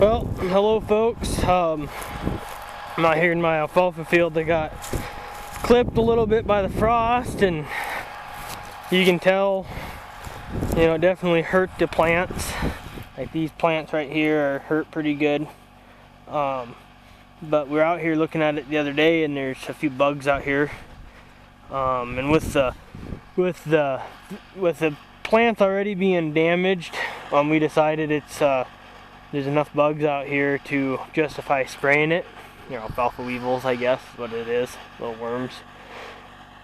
Well, hello folks. I'm out here in my alfalfa field that got clipped a little bit by the frost, and you can tell, you know, it definitely hurt the plants. Like these plants right here are hurt pretty good. But we're out here looking at it the other day, and there's a few bugs out here. And with the plants already being damaged, we decided there's enough bugs out here to justify spraying it. You know, alfalfa weevils, I guess is what it is, little worms.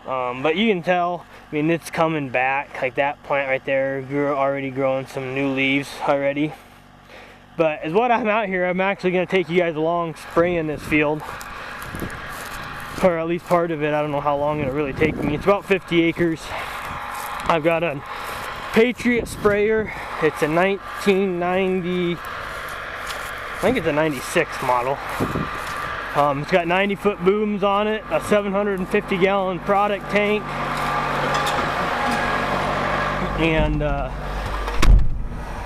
But you can tell, I mean, it's coming back. Like that plant right there, already growing some new leaves already. But as what I'm out here, I'm actually going to take you guys along spraying this field, or at least part of it. I don't know how long it'll really take me. It's about 50 acres. I've got a Patriot sprayer. It's a 1990, I think it's a 96 model. It's got 90-foot booms on it, a 750-gallon product tank, and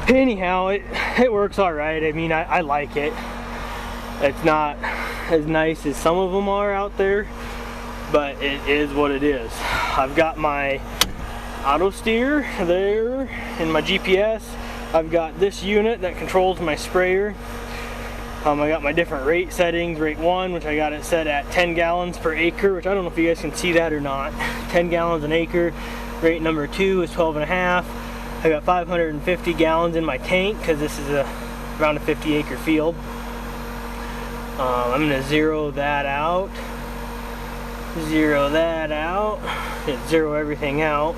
anyhow, it works all right. I mean, I like it. It's not as nice as some of them are out there, but it is what it is. I've got my auto steer there and my GPS. I've got this unit that controls my sprayer. I got my different rate settings. Rate 1, which I got it set at 10 gallons per acre, which I don't know if you guys can see that or not. 10 gallons an acre. Rate number 2 is 12 and a half. I got 550 gallons in my tank because this is around a 50-acre field. I'm going to zero that out. Zero that out. Zero everything out.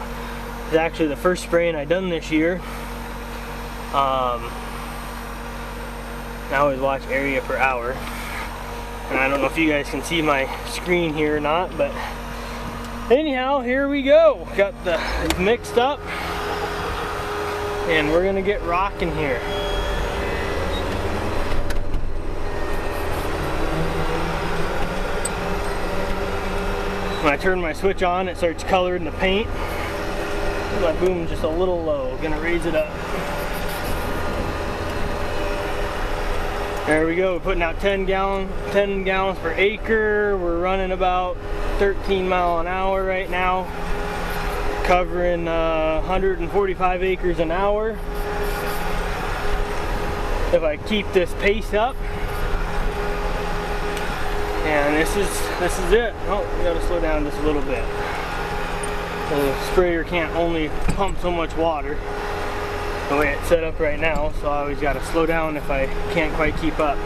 It's actually the first spraying I've done this year. I always watch area per hour, and I don't know if you guys can see my screen here or not, but anyhow, here we go. Got the mixed up, and we're gonna get rocking here. When I turn my switch on, it starts coloring the paint. My boom's just a little low. Gonna raise it up. There we go. We're putting out 10 gallons per acre. We're running about 13 miles an hour right now, covering 145 acres an hour. If I keep this pace up, and this is it. Oh, we gotta slow down just a little bit. The sprayer can't only pump so much water the way it's set up right now, so I always got to slow down if I can't quite keep up.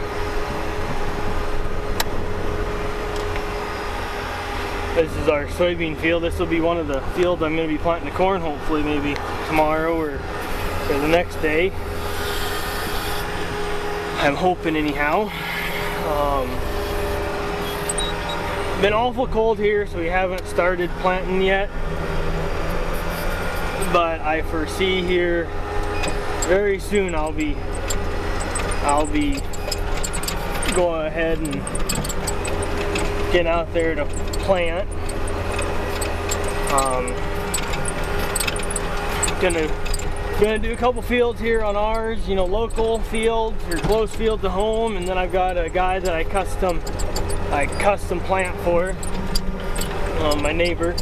This is our soybean field. This will be one of the fields I'm going to be planting the corn, hopefully maybe tomorrow or the next day. I'm hoping anyhow. Been awful cold here, so we haven't started planting yet, but I foresee here very soon I'll be going ahead and getting out there to plant. Gonna do a couple fields here on ours, you know, local fields or close fields to home, and then I've got a guy that I custom plant for, my neighbor.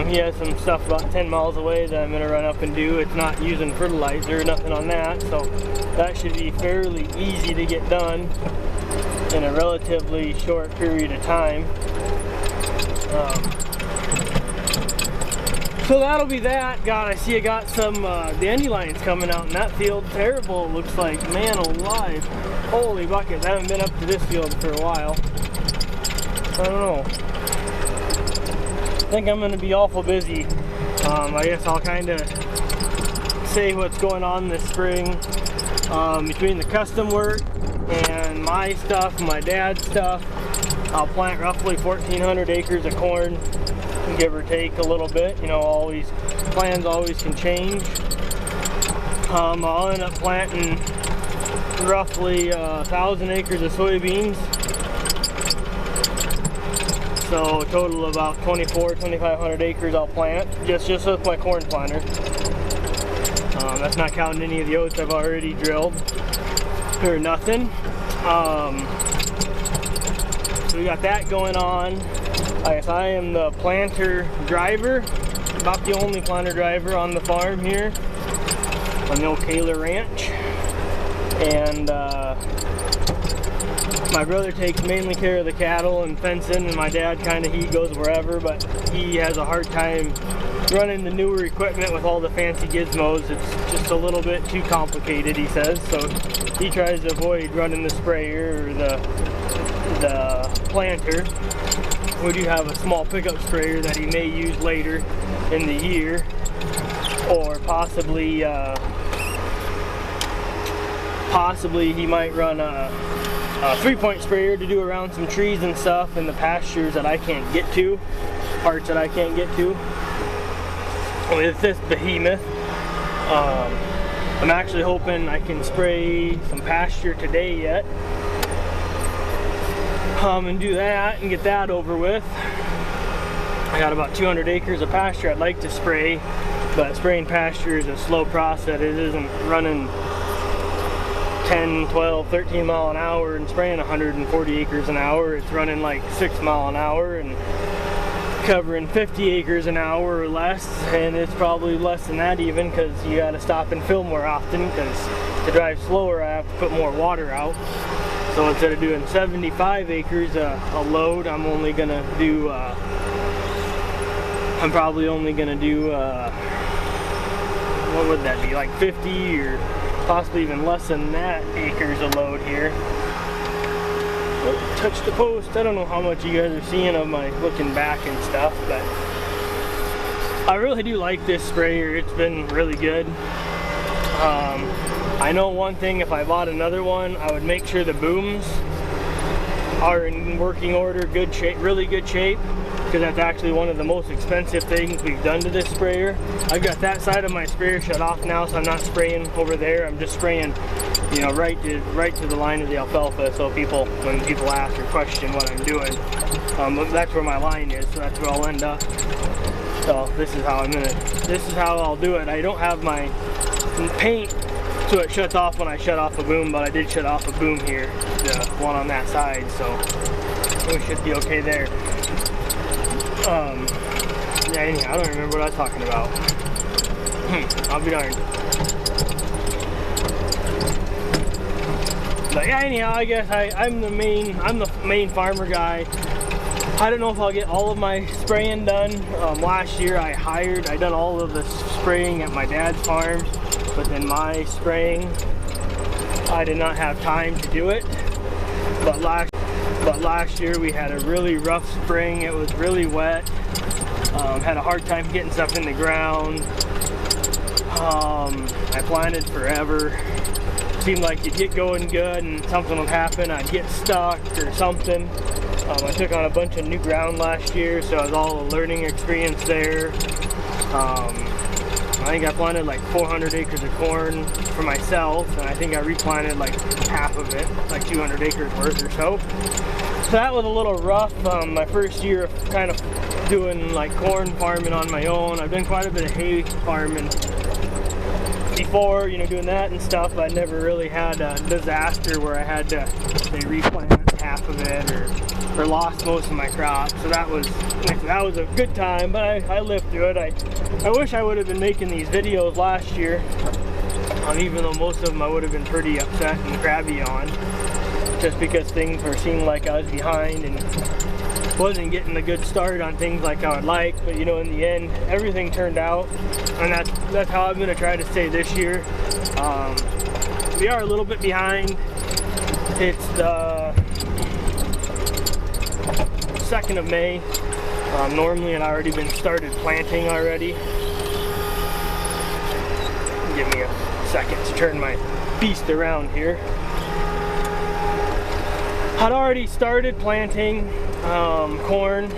He has some stuff about 10 miles away that I'm going to run up and do. It's not using fertilizer or nothing on that, so that should be fairly easy to get done in a relatively short period of time. So that'll be that. God, I see I got some dandelions coming out in that field. Terrible, it looks like. Man alive. Holy buckets, I haven't been up to this field for a while. I don't know. I think I'm going to be awful busy. I guess I'll kind of say what's going on this spring between the custom work and my stuff, my dad's stuff. I'll plant roughly 1,400 acres of corn, give or take a little bit. You know, plans always can change. I'll end up planting roughly 1,000 acres of soybeans. So a total of about 2,500 acres I'll plant, just with my corn planter. That's not counting any of the oats I've already drilled. or nothing. So we got that going on. I guess I am the planter driver, about the only planter driver on the farm here on the old Kaler Ranch. And my brother takes mainly care of the cattle and fencing, and my dad he goes wherever, but he has a hard time running the newer equipment with all the fancy gizmos. It's just a little bit too complicated, he says, so he tries to avoid running the sprayer or the planter. We do have a small pickup sprayer that he may use later in the year, or possibly he might run a 3-point sprayer to do around some trees and stuff in the pastures that I can't get to, parts that I can't get to with this behemoth. I'm actually hoping I can spray some pasture today yet, and do that and get that over with. I got about 200 acres of pasture I'd like to spray, but spraying pasture is a slow process. It isn't running 10, 12, 13 mile an hour and spraying 140 acres an hour. It's running like 6 mile an hour and covering 50 acres an hour or less, and it's probably less than that even, because you got to stop and fill more often, because to drive slower I have to put more water out. So instead of doing 75 acres a load, I'm only gonna do I'm probably only gonna do what would that be, like 50 or possibly even less than that acres a load here. Oh, touch the post. I don't know how much you guys are seeing of my looking back and stuff, but I really do like this sprayer. It's been really good. I know one thing, if I bought another one, I would make sure the booms are in working order, good shape, really good shape, because that's actually one of the most expensive things we've done to this sprayer. I've got that side of my sprayer shut off now, so I'm not spraying over there. I'm just spraying, you know, right to the line of the alfalfa, so when people ask or question what I'm doing, that's where my line is, so that's where I'll end up. So this is how I'll do it. I don't have my paint so it shuts off when I shut off a boom, but I did shut off a boom here, the one on that side, so we should be okay there. Yeah, anyhow, I don't remember what I was talking about. I'll be darned. But yeah, anyhow, I guess I'm the main farmer guy. I don't know if I'll get all of my spraying done. Last year I done all of the spraying at my dad's farm, but then my spraying, I did not have time to do it. But last year we had a really rough spring. It was really wet. Had a hard time getting stuff in the ground. I planted forever. Seemed like you'd get going good and something would happen. I'd get stuck or something. I took on a bunch of new ground last year, so it was all a learning experience there. I think I planted like 400 acres of corn for myself, and I think I replanted like half of it, like 200 acres worth or so. So that was a little rough. My first year of kind of doing like corn farming on my own. I've done quite a bit of hay farming before, you know, doing that and stuff, but I never really had a disaster where I had to, say, replant half of it or lost most of my crops. So that was a good time, but I lived through it. I wish I would have been making these videos last year, even though most of them I would have been pretty upset and crabby on, just because things were seeming like I was behind and wasn't getting a good start on things like I would like. But you know, in the end, everything turned out, and that's how I'm going to try to stay this year. We are a little bit behind. It's the 2nd of May. Normally I'd already been started planting already. Give me a second to turn my beast around here. I'd already started planting corn,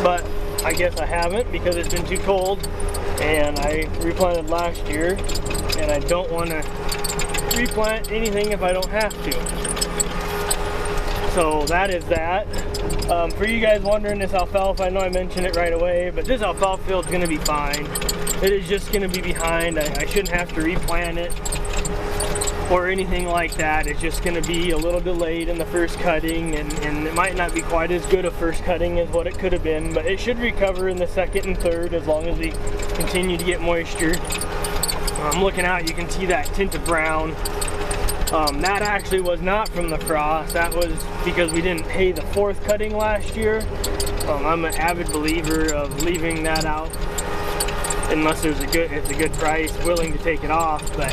but I guess I haven't because it's been too cold, and I replanted last year, and I don't want to replant anything if I don't have to. So that is that. For you guys wondering, this alfalfa, I know I mentioned it right away, but this alfalfa field is going to be fine. It is just going to be behind. I shouldn't have to replant it. or anything like that. It's just going to be a little delayed in the first cutting, and it might not be quite as good a first cutting as what it could have been, but it should recover in the second and third as long as we continue to get moisture. I'm looking out, you can see that tint of brown. That actually was not from the frost. That was because we didn't hay the fourth cutting last year. I'm an avid believer of leaving that out unless it's a good price, willing to take it off, but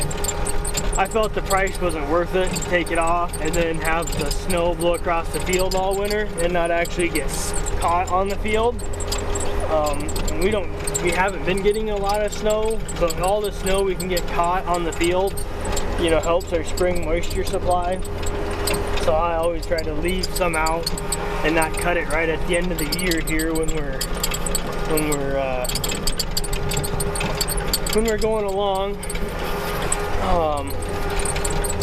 I felt the price wasn't worth it to take it off and then have the snow blow across the field all winter and not actually get caught on the field. And we haven't been getting a lot of snow, but all the snow we can get caught on the field, you know, helps our spring moisture supply. So I always try to leave some out and not cut it right at the end of the year here when we're going along.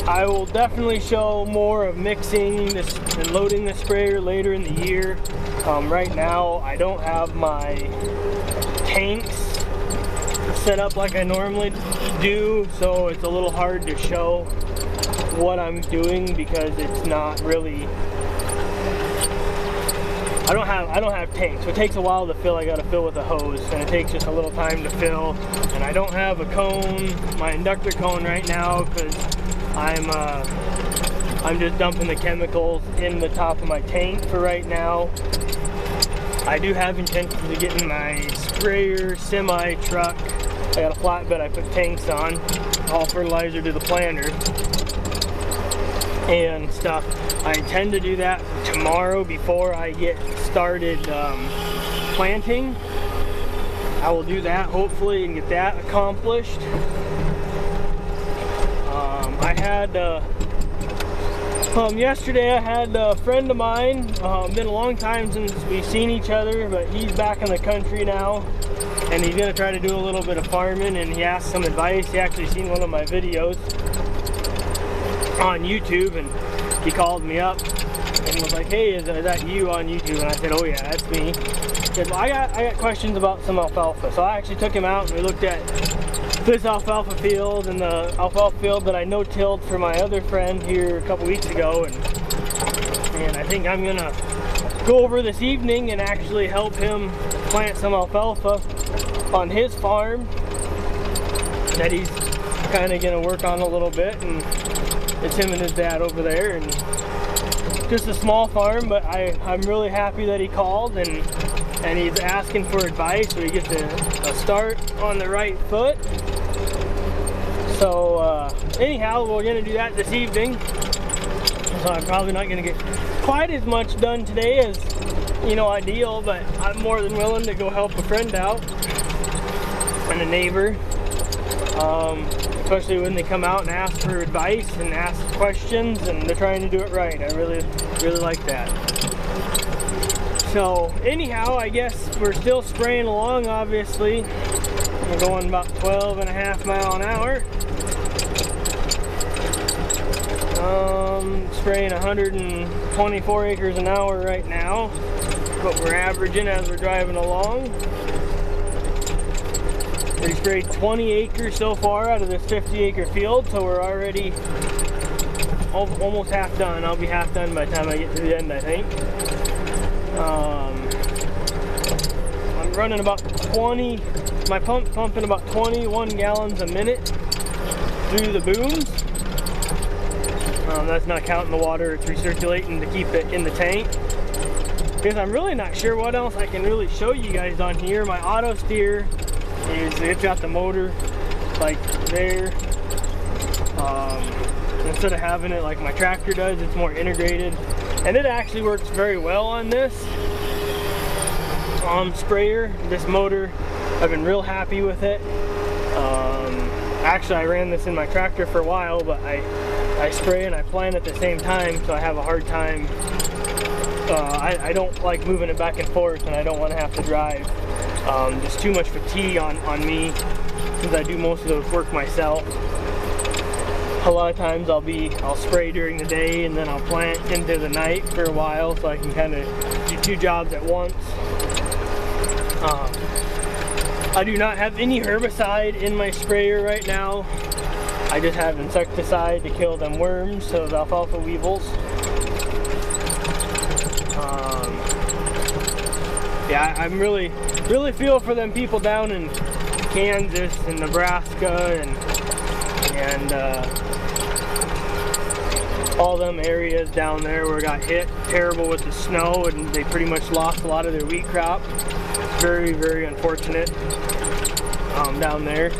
I will definitely show more of mixing this and loading the sprayer later in the year. Right now I don't have my tanks set up like I normally do, so it's a little hard to show what I'm doing because it's not really, I don't have tanks, so it takes a while to fill. I gotta fill with a hose, and it takes just a little time to fill. And I don't have a cone, my inductor cone right now, because I'm just dumping the chemicals in the top of my tank for right now. I do have intentions of getting my sprayer semi truck. I got a flatbed I put tanks on, all fertilizer to the planter and stuff. I intend to do that tomorrow before I get started planting. I will do that hopefully and get that accomplished. Yesterday I had a friend of mine, been a long time since we've seen each other, but he's back in the country now and he's gonna try to do a little bit of farming, and he asked some advice. He actually seen one of my videos on YouTube and he called me up and was like, hey, is that you on YouTube? And I said, oh yeah, that's me. He said, well, I got questions about some alfalfa. So I actually took him out and we looked at this alfalfa field and the alfalfa field that I no-tilled for my other friend here a couple weeks ago, and I think I'm gonna go over this evening and actually help him plant some alfalfa on his farm that he's kind of gonna work on a little bit, and it's him and his dad over there, and just a small farm, but I'm really happy that he called and he's asking for advice so he gets a start on the right foot. So anyhow, we're gonna do that this evening. So I'm probably not gonna get quite as much done today as, you know, ideal, but I'm more than willing to go help a friend out and a neighbor. Especially when they come out and ask for advice and ask questions and they're trying to do it right. I really like that. So anyhow, I guess we're still spraying along, obviously. We're going about 12.5 miles an hour. Spraying 124 acres an hour right now. What we're averaging as we're driving along. We sprayed 20 acres so far out of this 50-acre field, so we're already almost half done. I'll be half done by the time I get to the end, I think. I'm running about 20, my pump's pumping about 21 gallons a minute through the booms. That's not counting the water it's recirculating to keep it in the tank. Because I'm really not sure what else I can really show you guys on here. My auto steer it's got the motor like there. Instead of having it like my tractor does, it's more integrated, and it actually works very well on this sprayer. This motor, I've been real happy with it. Actually, I ran this in my tractor for a while, but I spray and I plant at the same time, so I have a hard time. I don't like moving it back and forth, and I don't want to have to drive. Just too much fatigue on me since I do most of the work myself. A lot of times I'll spray during the day and then I'll plant into the night for a while, so I can kind of do two jobs at once. I do not have any herbicide in my sprayer right now. I just have insecticide to kill them worms, those alfalfa weevils. Yeah, I'm really feel for them people down in Kansas and Nebraska and all them areas down there where it got hit terrible with the snow and they pretty much lost a lot of their wheat crop. Very, very unfortunate down there.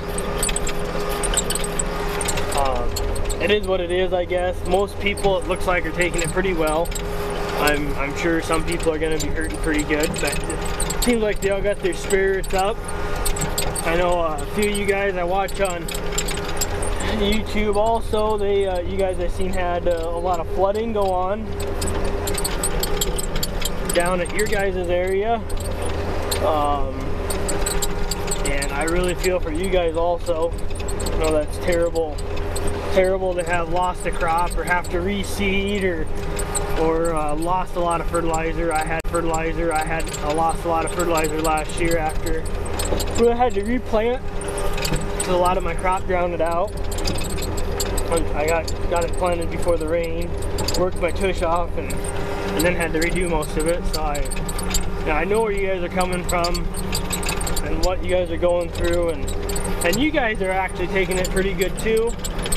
It is what it is, I guess. Most people, it looks like, are taking it pretty well. I'm sure some people are going to be hurting pretty good, but it seems like they all got their spirits up. I know a few of you guys I watch on YouTube also, you guys I've seen had a lot of flooding go on down at your guys' area. And I really feel for you guys also. I know that's terrible to have lost a crop or have to reseed or lost a lot of fertilizer. I lost a lot of fertilizer last year after we had to replant, so a lot of my crop drowned out. I got it planted before the rain, worked my tush off, and then had to redo most of it. So I know where you guys are coming from and what you guys are going through, and you guys are actually taking it pretty good too.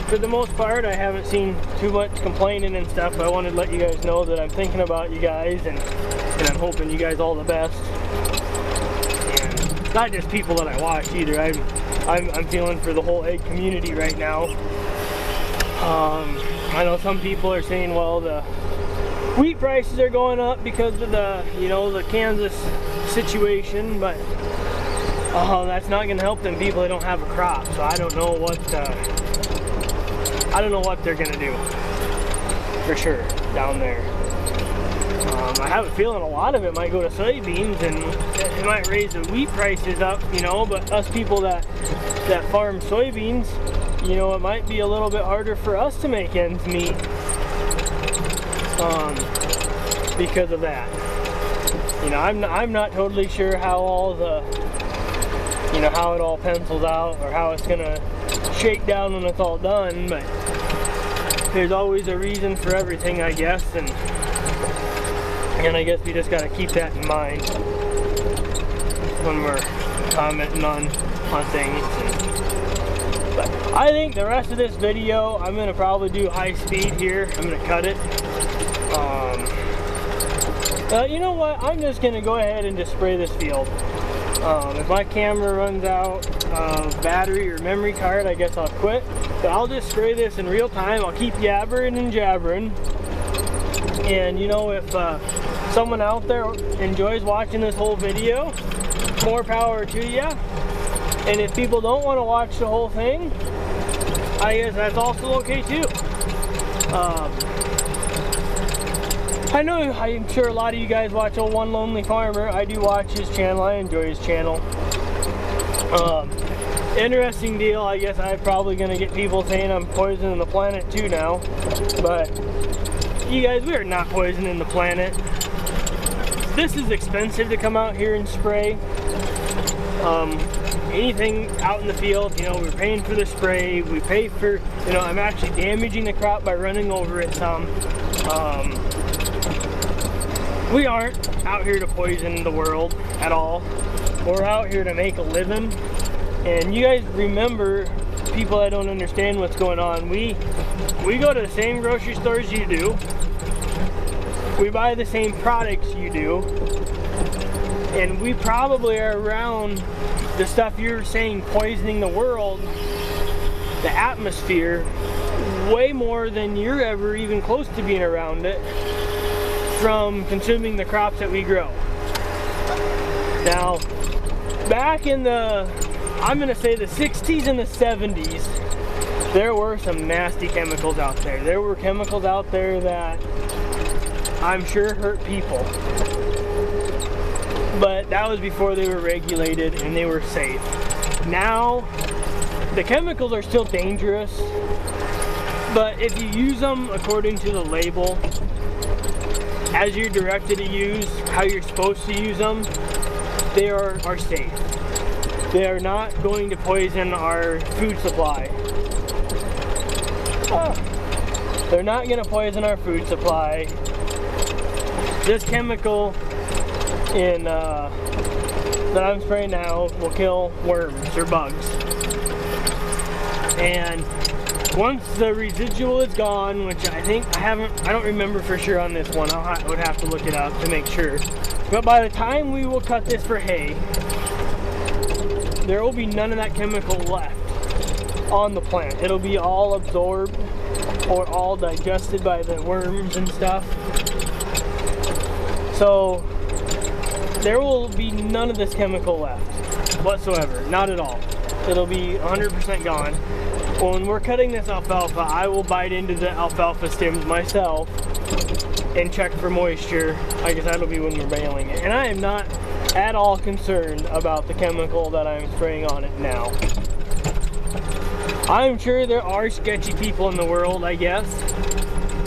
For the most part, I haven't seen too much complaining and stuff, but I wanted to let you guys know that I'm thinking about you guys, and I'm hoping you guys all the best. And not just people that I watch either. I'm feeling for the whole egg community right now. I know some people are saying, well, the wheat prices are going up because of the Kansas situation, but that's not going to help them people that don't have a crop. So I don't know what they're going to do for sure down there. I have a feeling a lot of it might go to soybeans, and it might raise the wheat prices up, but us people that farm soybeans, it might be a little bit harder for us to make ends meet because of that. I'm not totally sure how all the, how it all pencils out or how it's gonna shake down when it's all done, but there's always a reason for everything, I guess, and I guess we just gotta keep that in mind when we're commenting on things. But I think the rest of this video, I'm going to probably do high speed here. I'm going to cut it. You know what? I'm just going to go ahead and just spray this field. If my camera runs out of battery or memory card, I guess I'll quit. But I'll just spray this in real time. I'll keep yabbering and jabbering. And if someone out there enjoys watching this whole video, more power to you. And if people don't want to watch the whole thing, I guess that's also okay too. I'm sure a lot of you guys watch Old One Lonely Farmer. I do watch his channel. I enjoy his channel. Interesting deal. I guess I'm probably going to get people saying I'm poisoning the planet too now. But you guys, we are not poisoning the planet. This is expensive to come out here and spray. Anything out in the field, we're paying for the spray, we pay for, I'm actually damaging the crop by running over it some. We aren't out here to poison the world at all. We're out here to make a living. And you guys remember, people that don't understand what's going on, we go to the same grocery stores you do. We buy the same products you do. And we probably are around the stuff you're saying poisoning the world, the atmosphere, way more than you're ever even close to being around it from consuming the crops that we grow. Now, back in the, I'm going to say the 60s and the 70s, there were some nasty chemicals out there. There were chemicals out there that I'm sure hurt people. But that was before they were regulated and they were safe. Now, the chemicals are still dangerous, but if you use them according to the label, as you're directed to use, how you're supposed to use them, they are safe. They are not going to poison our food supply. They're not gonna poison our food supply. This chemical in that I'm spraying now will kill worms or bugs. And once the residual is gone, which I don't remember for sure on this one. I would have to look it up to make sure. But by the time we will cut this for hay, there will be none of that chemical left on the plant. It'll be all absorbed or all digested by the worms and stuff. So there will be none of this chemical left whatsoever, not at all. It'll be 100% gone. Well, when we're cutting this alfalfa, I will bite into the alfalfa stems myself and check for moisture. I guess that'll be when we're baling it. And I am not at all concerned about the chemical that I'm spraying on it now. I'm sure there are sketchy people in the world, I guess,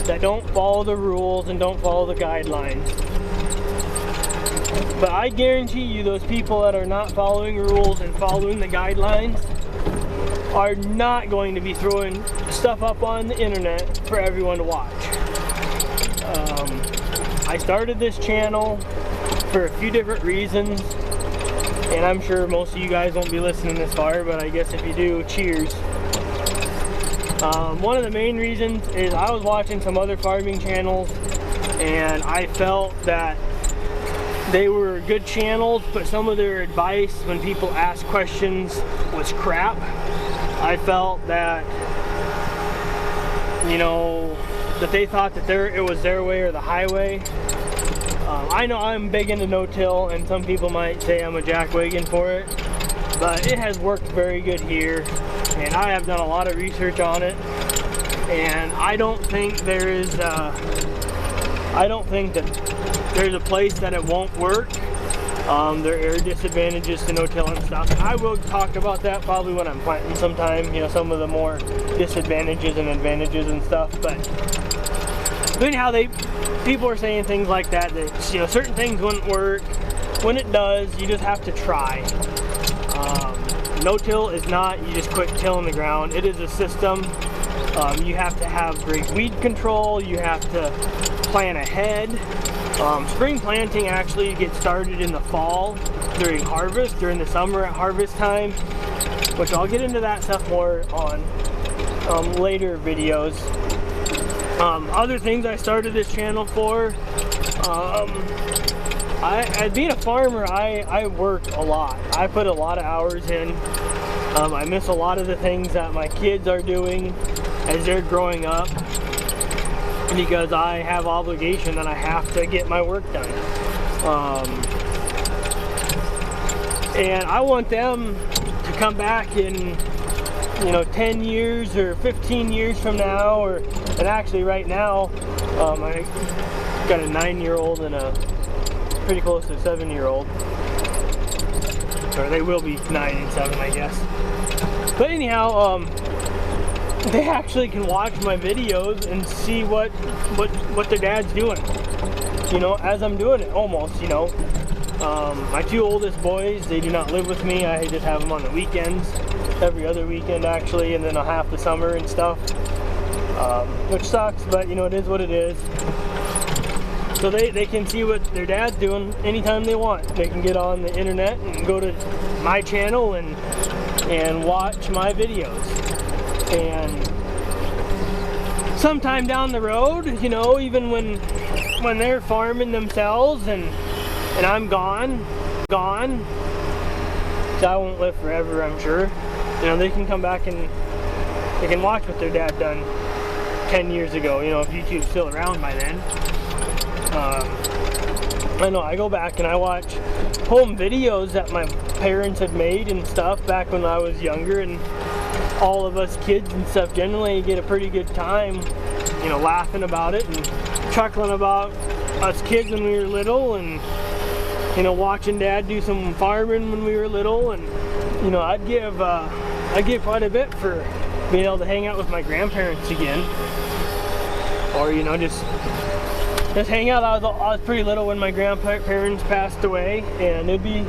that don't follow the rules and don't follow the guidelines. But I guarantee you those people that are not following rules and following the guidelines are not going to be throwing stuff up on the internet for everyone to watch. I started this channel for a few different reasons, and I'm sure most of you guys won't be listening this far, but I guess if you do, cheers. One of the main reasons is I was watching some other farming channels, and I felt that they were good channels, but some of their advice when people asked questions was crap. I felt that, you know, that they thought that it was their way or the highway. I know I'm big into no-till, and some people might say I'm a jackwagon for it, but it has worked very good here, and I have done a lot of research on it, and I don't think there is I don't think that there's a place that it won't work. There are disadvantages to no-till and stuff. I will talk about that probably when I'm planting sometime, you know, some of the more disadvantages and advantages and stuff. But anyhow, people are saying things like that, you know, certain things wouldn't work. When it does, you just have to try. No-till is not, you just quit tilling the ground. It is a system. You have to have great weed control. You have to plan ahead. Spring planting actually gets started in the fall during harvest, during the summer at harvest time, which I'll get into that stuff more on later videos. Other things I started this channel for, being a farmer, I work a lot. I put a lot of hours in. I miss a lot of the things that my kids are doing as they're growing up, because I have obligation that I have to get my work done. And I want them to come back in, you know, 10 years or 15 years from now, and actually right now, I got a 9-year-old and a pretty close to a 7-year-old. Or they will be 9 and 7, I guess. But anyhow, they actually can watch my videos and see what their dad's doing, you know, as I'm doing it, almost, you know. My 2 oldest boys, they do not live with me. I just have them on the weekends, every other weekend actually, and then a half the summer and stuff, which sucks, but you know, it is what it is. So they can see what their dad's doing anytime they want. They can get on the internet and go to my channel and watch my videos. And sometime down the road, you know, even when they're farming themselves and I'm gone, so I won't live forever, I'm sure. You know, they can come back and they can watch what their dad done 10 years ago, you know, if YouTube's still around by then. I know, I go back and I watch home videos that my parents had made and stuff back when I was younger, and all of us kids and stuff generally get a pretty good time, you know, laughing about it and chuckling about us kids when we were little, and you know, watching Dad do some farming when we were little. And you know, I'd give quite a bit for being able to hang out with my grandparents again, or you know, just hang out. I was pretty little when my grandparents passed away, and it'd be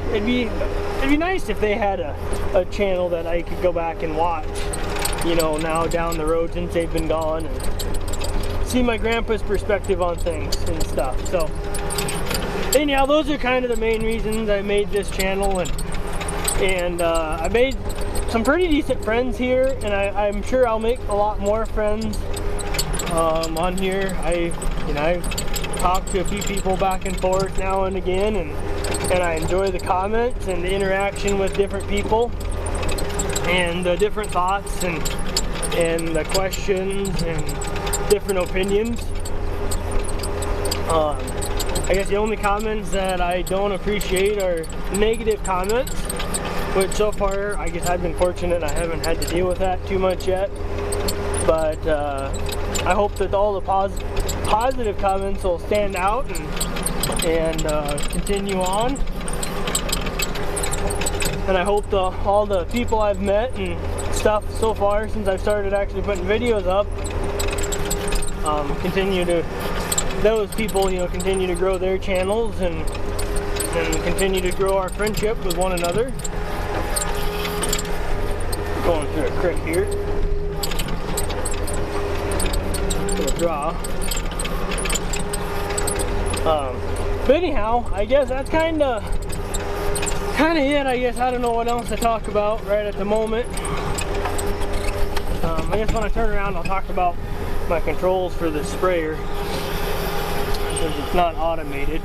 nice if they had a channel that I could go back and watch. you know, now down the road since they've been gone, and see my grandpa's perspective on things and stuff. So anyhow, those are kind of the main reasons I made this channel, and I made some pretty decent friends here, and I'm sure I'll make a lot more friends on here. I've talked to a few people back and forth now and again, and I enjoy the comments and the interaction with different people, and the different thoughts and the questions and different opinions. I guess the only comments that I don't appreciate are negative comments, which so far I guess I've been fortunate I haven't had to deal with that too much yet. But I hope that all the positive comments will stand out and continue on. And I hope all the people I've met and stuff so far since I've started actually putting videos up, those people, you know, continue to grow their channels and continue to grow our friendship with one another. Going through a creek here. Little draw. But anyhow, I guess that's kind of it. I guess I don't know what else to talk about right at the moment. I guess when I turn around, I'll talk about my controls for the sprayer, since it's not automated.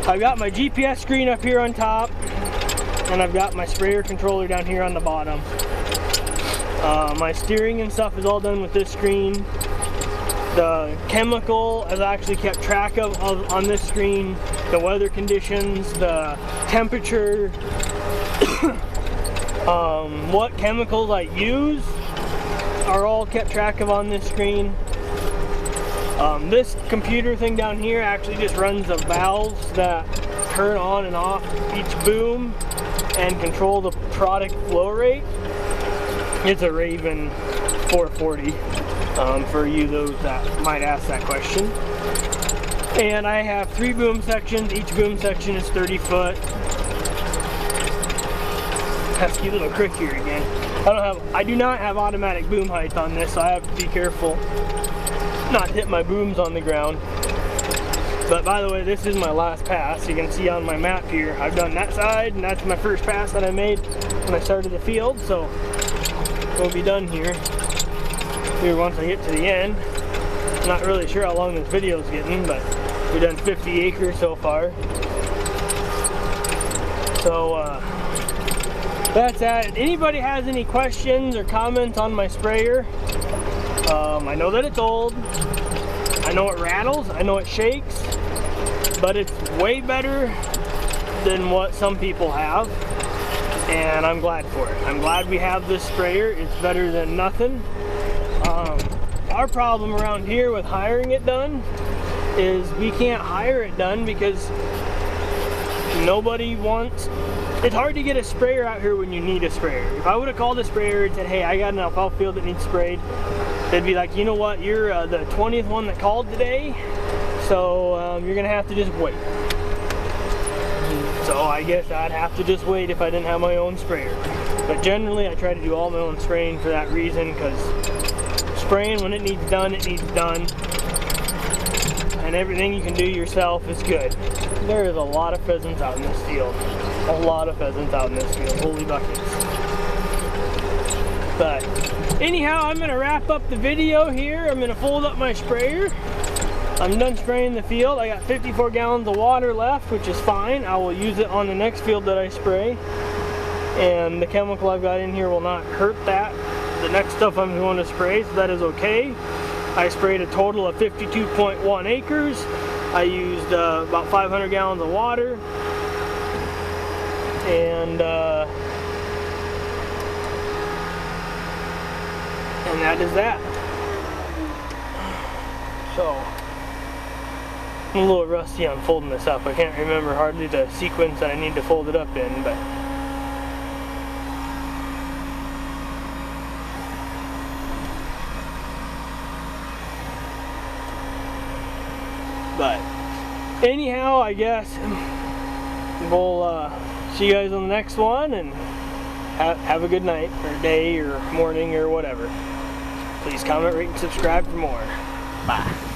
I've got my GPS screen up here on top, and I've got my sprayer controller down here on the bottom. My steering and stuff is all done with this screen. The chemical is actually kept track of on this screen. The weather conditions, the temperature, what chemicals I use are all kept track of on this screen. This computer thing down here actually just runs the valves that turn on and off each boom and control the product flow rate. It's a Raven 440 for you those that might ask that question. And I have 3 boom sections. Each boom section is 30 foot. Pesky little creek here again. I do not have automatic boom height on this, so I have to be careful not to hit my booms on the ground. But by the way, this is my last pass. You can see on my map here, I've done that side, and that's my first pass that I made when I started the field, so we'll be done here once I get to the end. Not really sure how long this video is getting, but we've done 50 acres so far. So that's that. If anybody has any questions or comments on my sprayer, I know that it's old, I know it rattles, I know it shakes, but it's way better than what some people have, and I'm glad for it. I'm glad we have this sprayer. It's better than nothing. Our problem around here with hiring it done is we can't hire it done because nobody wants. It's hard to get a sprayer out here when you need a sprayer. If I would have called a sprayer and said, hey, I got an alfalfa field that needs sprayed, they'd be like, you know what, you're the 20th one that called today, so you're gonna have to just wait. So I guess I'd have to just wait if I didn't have my own sprayer. But generally I try to do all my own spraying for that reason, because spraying when it needs done, and everything you can do yourself is good. There is a lot of pheasants out in this field. A lot of pheasants out in this field. Holy buckets. But anyhow, I'm going to wrap up the video here. I'm going to fold up my sprayer. I'm done spraying the field. I got 54 gallons of water left, which is fine. I will use it on the next field that I spray. And the chemical I've got in here will not hurt that. The next stuff I'm going to spray, so that is okay. I sprayed a total of 52.1 acres. I used about 500 gallons of water. And that is that. So I'm a little rusty on folding this up. I can't remember hardly the sequence that I need to fold it up in, but anyhow, I guess we'll see you guys on the next one, and have a good night, or day, or morning, or whatever. Please comment, rate, and subscribe for more. Bye.